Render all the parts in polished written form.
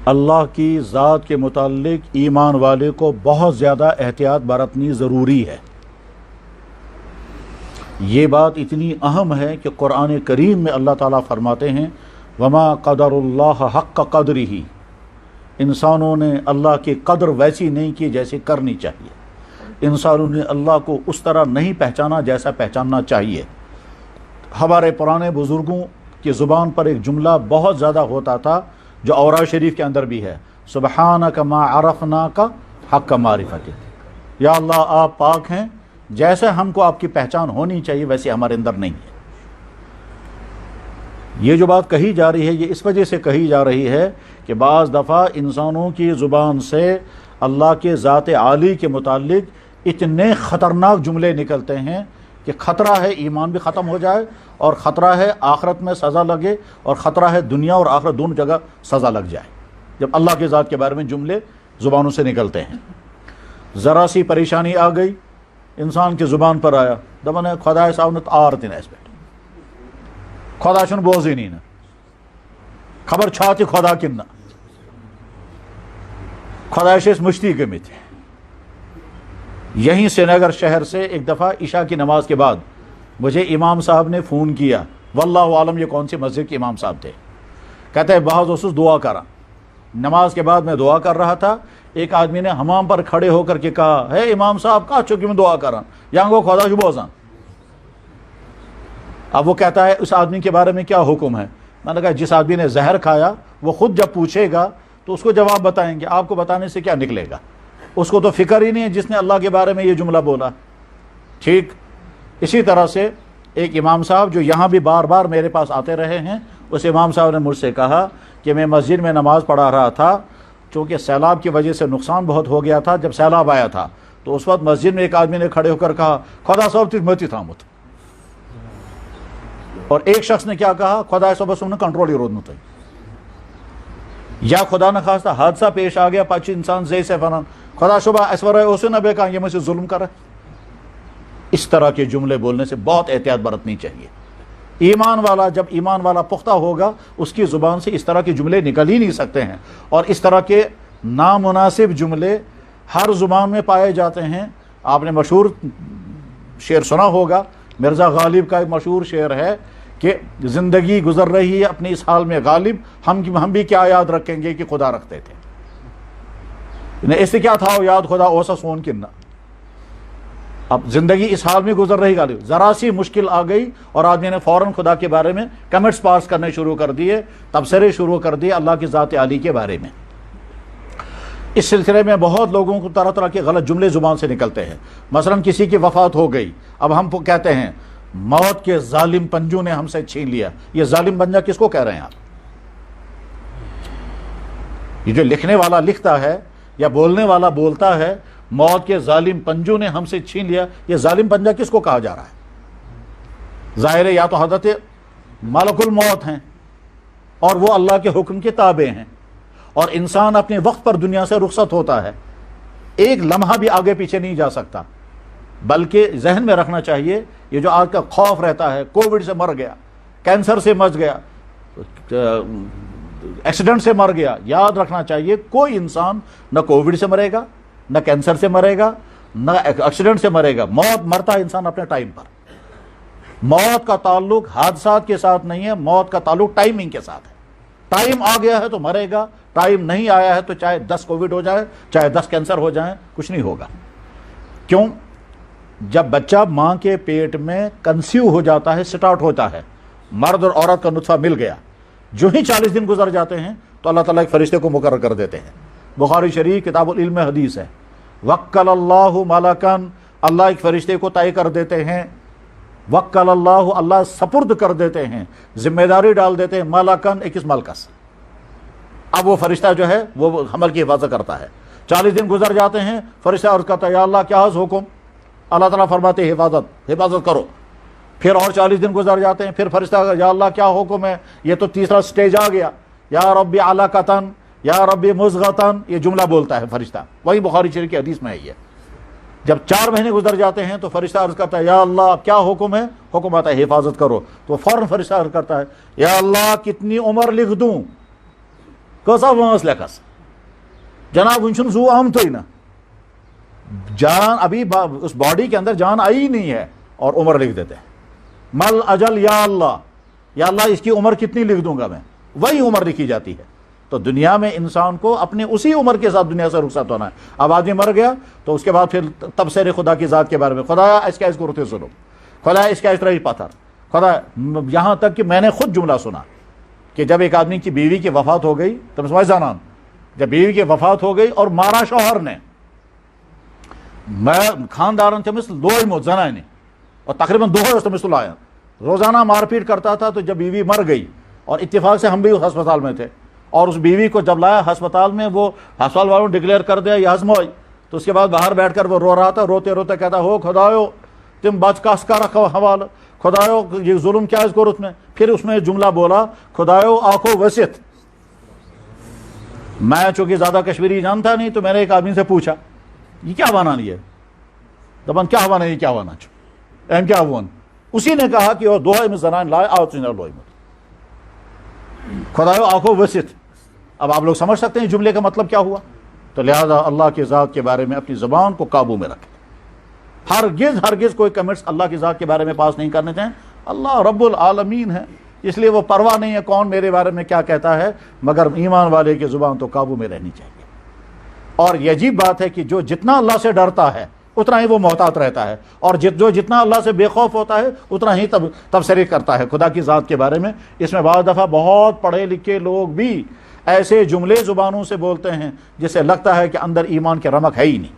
اللہ کی ذات کے متعلق ایمان والے کو بہت زیادہ احتیاط برتنی ضروری ہے۔ یہ بات اتنی اہم ہے کہ قرآن کریم میں اللہ تعالیٰ فرماتے ہیں وما قدر اللہ حق قدرہ، انسانوں نے اللہ کی قدر ویسی نہیں کی جیسے کرنی چاہیے، انسانوں نے اللہ کو اس طرح نہیں پہچانا جیسا پہچاننا چاہیے۔ ہمارے پرانے بزرگوں کی زبان پر ایک جملہ بہت زیادہ ہوتا تھا جو اوراد شریف کے اندر بھی ہے، سبحانک ما عرفناک حق معرفتک، یا اللہ آپ پاک ہیں، جیسے ہم کو آپ کی پہچان ہونی چاہیے ویسے ہمارے اندر نہیں ہے۔ یہ جو بات کہی جا رہی ہے یہ اس وجہ سے کہی جا رہی ہے کہ بعض دفعہ انسانوں کی زبان سے اللہ کے ذات عالی کے متعلق اتنے خطرناک جملے نکلتے ہیں کہ خطرہ ہے ایمان بھی ختم ہو جائے، اور خطرہ ہے آخرت میں سزا لگے، اور خطرہ ہے دنیا اور آخرت دونوں جگہ سزا لگ جائے جب اللہ کے ذات کے بارے میں جملے زبانوں سے نکلتے ہیں۔ ذرا سی پریشانی آ گئی انسان کی زبان پر آیا، دپان ہے خدا صاحب آر دن اس پہ، خدا چھن بوزنی نا، خبر چھاتی خدا کن خدا اس مشتی گمت۔ یہیں سری نگر شہر سے ایک دفعہ عشاء کی نماز کے بعد مجھے امام صاحب نے فون کیا، واللہ عالم یہ کون سی مسجد کے امام صاحب تھے، کہتے ہیں بہت اوسس دعا کرا، نماز کے بعد میں دعا کر رہا تھا، ایک آدمی نے حمام پر کھڑے ہو کر کے کہا ہے امام صاحب کہا چونکہ میں دعا کر رہا ہوں یہاں کو خدا بوزاں۔ اب وہ کہتا ہے اس آدمی کے بارے میں کیا حکم ہے؟ میں نے کہا جس آدمی نے زہر کھایا وہ خود جب پوچھے گا تو اس کو جواب بتائیں گے، آپ کو بتانے سے کیا نکلے گا، اس کو تو فکر ہی نہیں ہے جس نے اللہ کے بارے میں یہ جملہ بولا۔ ٹھیک اسی طرح سے ایک امام صاحب جو یہاں بھی بار بار میرے پاس آتے رہے ہیں، اس امام صاحب نے مجھ سے کہا کہ میں مسجد میں نماز پڑھا رہا تھا، چونکہ سیلاب کی وجہ سے نقصان بہت ہو گیا تھا، جب سیلاب آیا تھا تو اس وقت مسجد میں ایک آدمی نے کھڑے ہو کر کہا خدا صاحب تجھ متی تھامت، اور ایک شخص نے کیا کہا خدا صاحب بس انہیں کنٹرول ہی روزنو تھی، یا خدا نہ خواستہ حادثہ پیش آ گیا پچ انسان زی سے فنان خدا شبہ ایسورائے اسے نہ بے کہا یہ مجھ سے ظلم کرے۔ اس طرح کے جملے بولنے سے بہت احتیاط برتنی چاہیے۔ ایمان والا جب ایمان والا پختہ ہوگا اس کی زبان سے اس طرح کے جملے نکل ہی نہیں سکتے ہیں، اور اس طرح کے نامناسب جملے ہر زبان میں پائے جاتے ہیں۔ آپ نے مشہور شعر سنا ہوگا، مرزا غالب کا ایک مشہور شعر ہے کہ زندگی گزر رہی ہے اپنی اس حال میں غالب، ہم بھی کیا یاد رکھیں گے کہ خدا رکھتے تھے، اس سے کیا تھا یاد خدا اوسا سون کننا۔ اب زندگی اس حال میں گزر رہی غالب، ذرا سی مشکل آ گئی اور آدمی نے فوراً خدا کے بارے میں کمنٹس پاس کرنے شروع کر دیے، تبصرے شروع کر دیے اللہ کی ذات عالی کے بارے میں۔ اس سلسلے میں بہت لوگوں کو طرح طرح کے غلط جملے زبان سے نکلتے ہیں۔ مثلا کسی کی وفات ہو گئی، اب ہم کہتے ہیں موت کے ظالم پنجوں نے ہم سے چھین لیا۔ یہ ظالم پنجہ کس کو کہہ رہے ہیں آپ؟ یہ جو لکھنے والا لکھتا ہے یا بولنے والا بولتا ہے موت کے ظالم پنجوں نے ہم سے چھین لیا، یہ ظالم پنجہ کس کو کہا جا رہا ہے؟ ظاہر ہے یا تو حضرت ملک الموت ہیں اور وہ اللہ کے حکم کے تابع ہیں، اور انسان اپنے وقت پر دنیا سے رخصت ہوتا ہے، ایک لمحہ بھی آگے پیچھے نہیں جا سکتا۔ بلکہ ذہن میں رکھنا چاہیے یہ جو آج کا خوف رہتا ہے کووڈ سے مر گیا، کینسر سے مر گیا، ایکسیڈنٹ سے مر گیا، یاد رکھنا چاہیے کوئی انسان نہ کووڈ سے مرے گا، نہ کینسر سے مرے گا، نہ ایکسیڈنٹ سے مرے گا۔ موت مرتا ہے انسان اپنے ٹائم پر۔ موت کا تعلق حادثات کے ساتھ نہیں ہے، موت کا تعلق ٹائمنگ کے ساتھ ہے۔ ٹائم آ گیا ہے تو مرے گا، ٹائم نہیں آیا ہے تو چاہے 10 کووڈ ہو جائے، چاہے 10 کینسر ہو جائیں، کچھ نہیں ہوگا۔ کیوں؟ جب بچہ ماں کے پیٹ میں کنسیو ہو جاتا ہے، سٹارٹ ہوتا ہے، مرد اور عورت کا نطفہ مل گیا، جو ہی 40 دن گزر جاتے ہیں تو اللہ تعالیٰ ایک فرشتے کو مقرر کر دیتے ہیں۔ بخاری شریف کتاب العلم میں حدیث ہے، وکل اللہ ملکن، اللہ ایک فرشتے کو طے کر دیتے ہیں، وکل اللہ، اللہ سپرد کر دیتے ہیں، ذمہ داری ڈال دیتے ہیں، ملکن ایک اس ملکس۔ اب وہ فرشتہ جو ہے وہ حمل کی حفاظت کرتا ہے۔ 40 دن گزر جاتے ہیں، فرشتہ عرض کرتا ہے یا اللہ کیا حکم؟ اللہ تعالیٰ فرماتے ہیں حفاظت کرو۔ پھر اور 40 دن گزر جاتے ہیں، پھر فرشتہ یا اللہ کیا حکم ہے؟ یہ تو تیسرا سٹیج آ گیا، یا ربی علقتن یا ربی مضغتن، یہ جملہ بولتا ہے فرشتہ، وہی بخاری شریف کی حدیث میں ہے یہ۔ جب 4 مہینے گزر جاتے ہیں تو فرشتہ عرض کرتا ہے یا اللہ کیا حکم ہے؟ حکم آتا ہے حفاظت کرو، تو فوراً فرشتہ عرض کرتا ہے یا اللہ کتنی عمر لکھ دوں؟ کسا وانس لیکس جناب ون زو آمتئی نا جان ابھی اس باڈی کے اندر جان آئی نہیں ہے اور عمر لکھ دیتے ہیں مل اجل یا اللہ اس کی عمر کتنی لکھ دوں گا میں, وہی عمر لکھی جاتی ہے. تو دنیا میں انسان کو اپنے اسی عمر کے ساتھ دنیا سے رخصت ہونا ہے. اب آدمی مر گیا تو اس کے بعد پھر تبصرے خدا کی ذات کے بارے میں, خدا اس کا اس کو رتے سنو, خدا اس کا اس طرح پتھر, خدا یہاں تک کہ میں نے خود جملہ سنا کہ جب ایک آدمی کی بیوی کی وفات ہو گئی, تم سمجھ جانا, جب بیوی کی وفات ہو گئی اور مارا شوہر نے, میں خاندارن تمس لوئی موت زنانہ اور تقریباً دہس تمس لایا, روزانہ مار پیٹ کرتا تھا. تو جب بیوی مر گئی اور اتفاق سے ہم بھی اس ہسپتال میں تھے, اور اس بیوی کو جب لایا ہسپتال میں, وہ ہسپتال والوں نے ڈکلیئر کر دیا یہ ہضم ہوئی. تو اس کے بعد باہر بیٹھ کر وہ رو رہا تھا, روتے روتے کہتا ہو خدایو تم بچ کس کا رکھو حوالہ, خدایو یہ ظلم کیا اس کو میں. پھر اس میں جملہ بولا خدایو آنکھوں وسعت. میں چونکہ زیادہ کشمیری جانتا نہیں تو میں نے ایک آدمی سے پوچھا یہ کیا بانا نہیں ہے, دپان کیا بانا یہ کیا بانا ایم کیا وون. اسی نے کہا کہ وہ دو میں زنان لائے آؤ چنر لوئی مت خدایو آنکھوں وسعت. اب آپ لوگ سمجھ سکتے ہیں جملے کا مطلب کیا ہوا. تو لہذا اللہ کی ذات کے بارے میں اپنی زبان کو قابو میں رکھیں. ہرگز کوئی کمنٹس اللہ کی ذات کے بارے میں پاس نہیں کرنے چاہیں. اللہ رب العالمین ہے, اس لیے وہ پرواہ نہیں ہے کون میرے بارے میں کیا کہتا ہے, مگر ایمان والے کی زبان تو قابو میں رہنی چاہیے. اور یہ عجیب بات ہے کہ جو جتنا اللہ سے ڈرتا ہے اتنا ہی وہ محتاط رہتا ہے, اور جو جتنا اللہ سے بے خوف ہوتا ہے اتنا ہی تبصرے کرتا ہے خدا کی ذات کے بارے میں. اس میں بعض دفعہ بہت پڑھے لکھے لوگ بھی ایسے جملے زبانوں سے بولتے ہیں جس سے لگتا ہے کہ اندر ایمان کے رمق ہے ہی نہیں.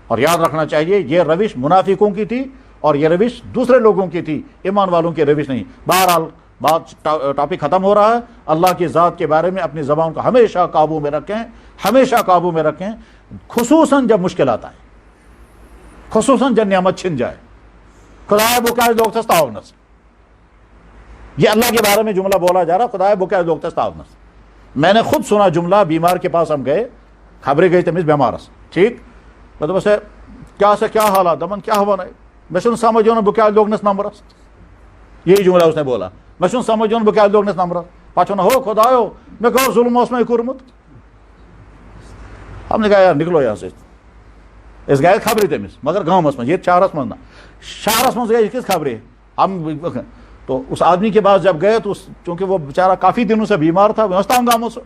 اور یاد رکھنا چاہیے یہ روش منافقوں کی تھی اور یہ روش دوسرے لوگوں کی تھی, ایمان والوں کی روش نہیں. بہرحال بات ٹاپک ختم ہو رہا ہے. اللہ کی ذات کے بارے میں اپنی زبان کو ہمیشہ قابو میں رکھیں, ہمیشہ قابو میں رکھیں, خصوصاً جب مشکلات آئیں, خصوصاً جب نعمت چھن جائے. خدائے بکائے لوگ تستاؤنس, یہ اللہ کے بارے میں جملہ بولا جا رہا, خدائے بکائے لوگ تستاؤنس. میں نے خود سنا جملہ, بیمار کے پاس ہم گئے, خبریں گئی تمس بیمارس, ٹھیک مطلب اسے کیا سے کیا حالات, دمن کیا ہوا نہیں, میں چھن سمجھو نا بکائے لوگنس نمبرس. یہی جملہ اس نے بولا, میں چھن سمجھو نا بکائے لوگنس نمبرس. پچھو نا ہو خدایو میں کہو ظلم اس میں کورمت. ہم نے کہا یار نکلو یہاں سے, اس گئے خبریں تمس مگر گامس من, یہ شہرس من نا, شہرس من گئے کس خبریں ہم. تو اس آدمی کے پاس جب گئے تو چونکہ وہ بیچارہ کافی دنوں سے بیمار تھا, وستان گاموں سے,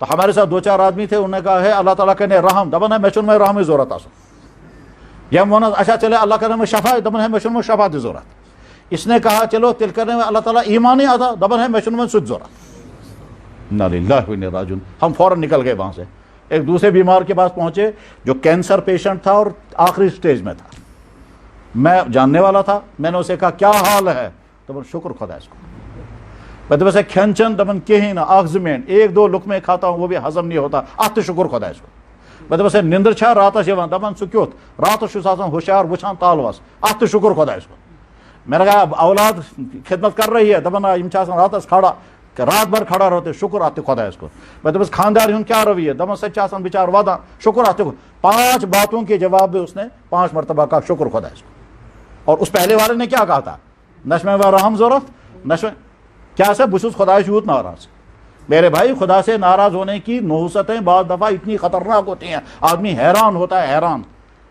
تو ہمارے ساتھ 2-4 آدمی تھے. انہوں نے کہا ہے اللہ تعالیٰ کہنے رحم, دبن ہے میں چن میں رحم ضرورت آسو. یہ مونا اچھا چلے اللہ کرنے میں شفا, دبن ہے میں چن میں شفا دی ضرورت. اس نے کہا چلو تل کرنے میں اللہ تعالیٰ ایمان ہی آتا, دبن ہے میں چن میں سچ ضرورت. انا للہ و انا الیہ راجعون. ہم فوراً نکل گئے وہاں سے. ایک دوسرے بیمار کے پاس پہنچے جو کینسر پیشنٹ تھا اور آخری سٹیج میں تھا. میں جاننے والا تھا, میں نے اسے کہا کیا حال ہے, دبن شکر خدا اس کو. میں دبن سے کھین چن دبن کہیں نہ آخزمین 1-2 لقمے کھاتا ہوں وہ بھی ہضم نہیں ہوتا, ات شکر خدا اس کو. میں دبن سے نندر چھا راتس یوان, دبن سہ کیوت راتس چھس آسان ہوشیار وچھان تالوس, ات شکر خدا اس کو. میں نے کہا اولاد خدمت کر رہی ہے, دبن یم چھ آسان راتس کھڑا کہ رات بھر کھڑا رہتے, شکر آتے خدا اس کو. میں دبس خاندار ہن کیا رویہ, دبن سچ آسان بیچار وادان, شکر آتے. 5 باتوں کے جواب میں اس نے 5 مرتبہ کہا شکر خدا اس کو. اور اس پہلے والے نے کیا کہا تھا, نشمے و رحم ضرورت نشمے کیا سے بسوس خدا سے یوت ناراض. میرے بھائی خدا سے ناراض ہونے کی نحوستیں بعض دفعہ اتنی خطرناک ہوتی ہیں, آدمی حیران ہوتا ہے, حیران.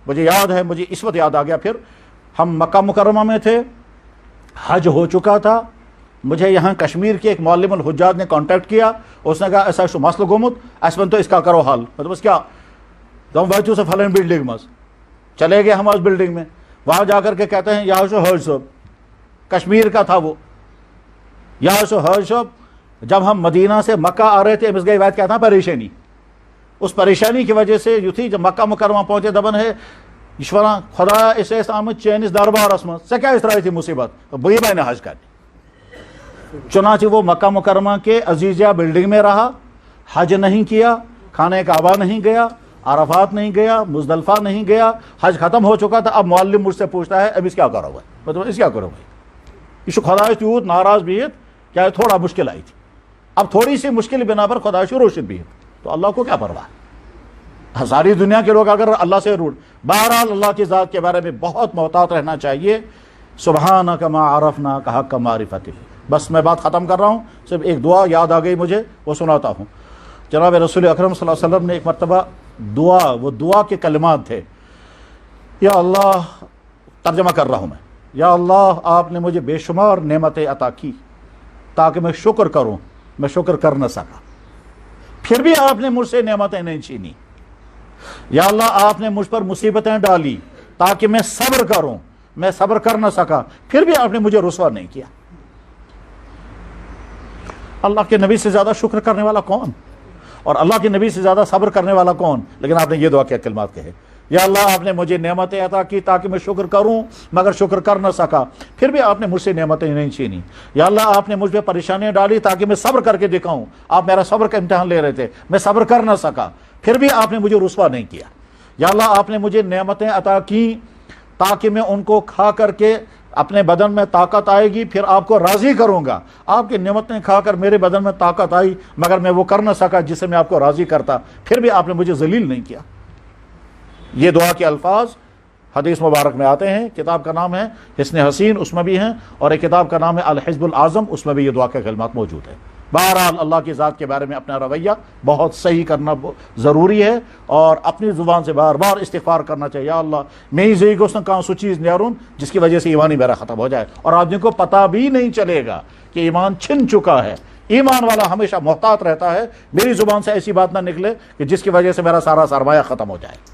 مجھے یاد ہے, مجھے اس وقت یاد آ گیا, پھر ہم مکہ مکرمہ میں تھے, حج ہو چکا تھا. مجھے یہاں کشمیر کے ایک معلم الحجاج نے کانٹیکٹ کیا, اس نے کہا ایسا شو مسئلہ گومت اس ون تو اس کا کرو حل. مطلب اس کیا دم ویتو سے فلن بلڈنگ مز چلے گئے ہم اس بلڈنگ میں, وہاں جا کر کے کہتے ہیں یہاں شو حج صاحب, کشمیر کا تھا وہ, یہاں شو حج صاحب. جب ہم مدینہ سے مکہ آ رہے تھے امس گئی بات کیا تھا پریشانی, اس پریشانی کی وجہ سے یوں تھی جب مکہ مکرمہ پہنچے دبن ہے اشورا خدا اس آمد چینس دربارس من سے کیا اس طرح تھی مصیبت, بھائی میں نے حج کرنی. چنانچہ وہ مکہ مکرمہ کے عزیزیہ بلڈنگ میں رہا, حج نہیں کیا, خانہ کعبہ نہیں گیا, عرفات نہیں گیا, مزدلفہ نہیں گیا, حج ختم ہو چکا تھا. اب معلم مجھ سے پوچھتا ہے اب اس کیا کرو بھائی, مطلب اس کیا کرو بھائی, یہ خدا یوت ناراض بیت کیا تھوڑا مشکل آئی تھی, اب تھوڑی سی مشکل بنا پر خدا روشن بیت, تو اللہ کو کیا پرواہ. ساری دنیا کے لوگ اگر اللہ سے روٹ. بہرحال اللہ کی ذات کے بارے میں بہت محتاط رہنا چاہیے. سبحانک ما عرفناک حق معرفتہ. بس میں بات ختم کر رہا ہوں, صرف ایک دعا یاد آ گئی مجھے, وہ سناتا ہوں. جناب رسول اکرم صلی اللہ علیہ وسلم نے ایک مرتبہ وہ دعا کے کلمات تھے، یا اللہ، ترجمہ کر رہا ہوں میں، یا اللہ آپ نے مجھے بے شمار نعمتیں عطا کی تاکہ میں شکر کروں، میں شکر کر نہ سکا، پھر بھی آپ نے مجھ سے نعمتیں نہیں چھینی۔ یا اللہ آپ نے مجھ پر مصیبتیں ڈالی تاکہ میں صبر کروں، میں صبر کر نہ سکا، پھر بھی آپ نے مجھے رسوا نہیں کیا۔ اللہ کے نبی سے زیادہ شکر کرنے والا کون، اور اللہ کے نبی سے زیادہ صبر کرنے والا کون؟ لیکن آپ نے یہ دعا کے کلمات کہے، یا اللہ آپ نے مجھے نعمتیں عطا کی تاکہ میں شکر کروں مگر شکر کر نہ سکا، پھر بھی آپ نے مجھ سے نعمتیں نہیں چھینی۔ یا اللہ آپ نے مجھ پہ پریشانیاں ڈالی تاکہ میں صبر کر کے دکھاؤں، آپ میرا صبر کا امتحان لے رہے تھے، میں صبر کر نہ سکا، پھر بھی آپ نے مجھے رسوا نہیں کیا۔ یا اللہ آپ نے مجھے نعمتیں عطا کی تاکہ میں ان کو کھا کر کے اپنے بدن میں طاقت آئے گی، پھر آپ کو راضی کروں گا۔ آپ کی نعمتیں کھا کر میرے بدن میں طاقت آئی مگر میں وہ کر نہ سکا جس سے میں آپ کو راضی کرتا، پھر بھی آپ نے مجھے ذلیل نہیں کیا۔ یہ دعا کے الفاظ حدیث مبارک میں آتے ہیں، کتاب کا نام ہے حسن حسین، اس میں بھی ہیں، اور ایک کتاب کا نام ہے الحزب العظم، اس میں بھی یہ دعا کے کلمات موجود ہیں۔ بہرحال اللہ کی ذات کے بارے میں اپنا رویہ بہت صحیح کرنا ضروری ہے، اور اپنی زبان سے بار بار استغفار کرنا چاہیے، یا اللہ میری زندگی کو کہاں سو چیز نیارون جس کی وجہ سے ایمان ہی میرا ختم ہو جائے، اور آدمی کو پتہ بھی نہیں چلے گا کہ ایمان چھن چکا ہے۔ ایمان والا ہمیشہ محتاط رہتا ہے میری زبان سے ایسی بات نہ نکلے کہ جس کی وجہ سے میرا سارا سرمایہ ختم ہو جائے۔